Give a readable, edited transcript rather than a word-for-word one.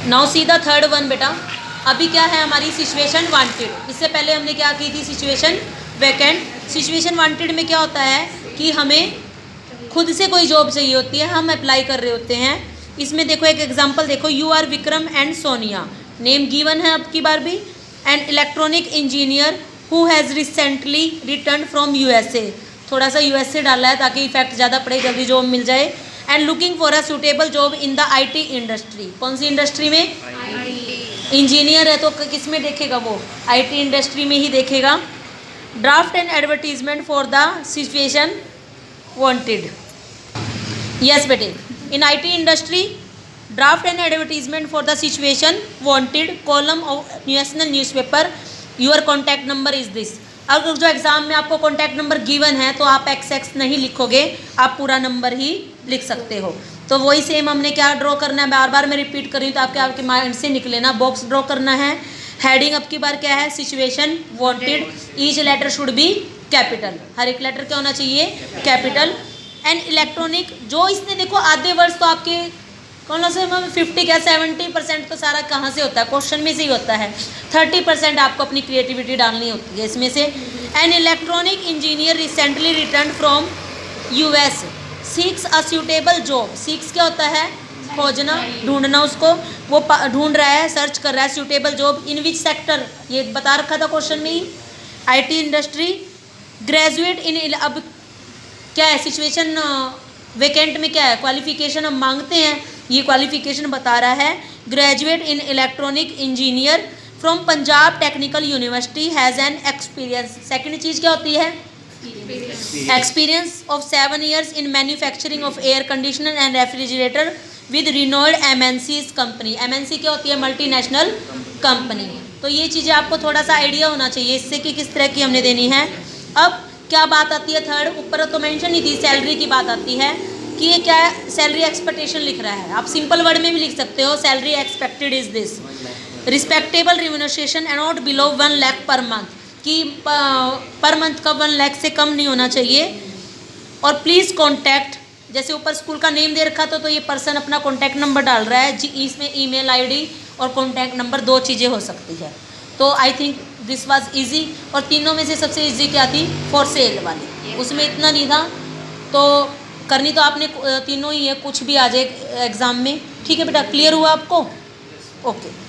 Now see the third one बेटा। अभी क्या है हमारी सिचुएशन वांटेड। इससे पहले हमने क्या की थी, सिचुएशन वैकेंट। सिचुएशन वांटेड में क्या होता है कि हमें खुद से कोई जॉब चाहिए होती है, हम अप्लाई कर रहे होते हैं। इसमें देखो एक एग्जांपल देखो, you are Vikram and Sonia, name given है अब की बार भी, and electronic engineer who has recently return from USA. थोड़ा सा यूएसए डाला है ताकि इफेक्ट ज़्यादा पड़े, जल्दी जॉब मिल जाए। And looking for a suitable job in the IT industry. कौन सी इंडस्ट्री में? इंजीनियर है तो किस में देखेगा वो? आईटी इंडस्ट्री में ही देखेगा। Draft and advertisement for the situation wanted. Yes बेटे, in IT industry draft and advertisement for the situation wanted, column of national newspaper, your contact number is this. अगर जो एग्जाम में आपको कॉन्टैक्ट नंबर गिवन है तो आप XX नहीं लिखोगे, आप पूरा नंबर ही लिख सकते हो। तो वही सेम हमने क्या ड्रॉ करना है, बार बार मैं रिपीट कर रही हूँ तो आपके माइंड से निकले ना। बॉक्स ड्रॉ करना है, हेडिंग अब की बार क्या है, situation wanted, each letter should be capital, हर एक लेटर क्या होना चाहिए, कैपिटल। एंड इलेक्ट्रॉनिक, जो इसने देखो आधे वर्ड्स तो आपके कौन से 50 क्या 70% तो सारा कहाँ से होता है, क्वेश्चन में से ही होता है। 30% आपको अपनी क्रिएटिविटी डालनी होती है इसमें से। An electronic engineer recently return from US seeks a suitable job. Seeks क्या होता है, खोजना, ढूंढना उसको, वो ढूंढ रहा है, सर्च कर रहा है suitable job in which sector, ये बता रखा था क्वेश्चन में ही, IT इंडस्ट्री। ग्रेजुएट इन, अब क्या है सिचुएशन वेकेंट में क्या है, क्वालिफिकेशन हम मांगते हैं, ये क्वालिफिकेशन बता रहा है। Graduate in electronic engineer from Punjab technical university has an experience. Second चीज़ क्या होती है, experience of 7 years in manufacturing of air conditioner and refrigerator with renowned MNCs company. MNC क्या होती है, मल्टीनेशनल कंपनी। तो ये चीज़ें आपको थोड़ा सा आइडिया होना चाहिए इससे कि किस तरह की हमने देनी है। अब क्या बात आती है थर्ड, ऊपर तो मेंशन ही थी, सैलरी की बात आती है कि ये क्या है, सैलरी एक्सपेक्टेशन लिख रहा है। आप सिंपल वर्ड में भी लिख सकते हो, salary expected is this, respectable remuneration not below 1 lakh per month, कि पर मंथ का 1 लाख से कम नहीं होना चाहिए। और प्लीज़ कॉन्टैक्ट, जैसे ऊपर स्कूल का नेम दे रखा था तो ये पर्सन अपना कॉन्टैक्ट नंबर डाल रहा है जी, इसमें email ID और कॉन्टैक्ट नंबर 2 चीज़ें हो सकती है। तो I think this was easy. और तीनों में से सबसे इजी क्या थी, फॉर सेल वाली, उसमें इतना नहीं था। तो करनी तो आपने तीनों ही है, कुछ भी आ जाए एग्ज़ाम में। ठीक है बेटा, क्लियर हुआ आपको? ओके।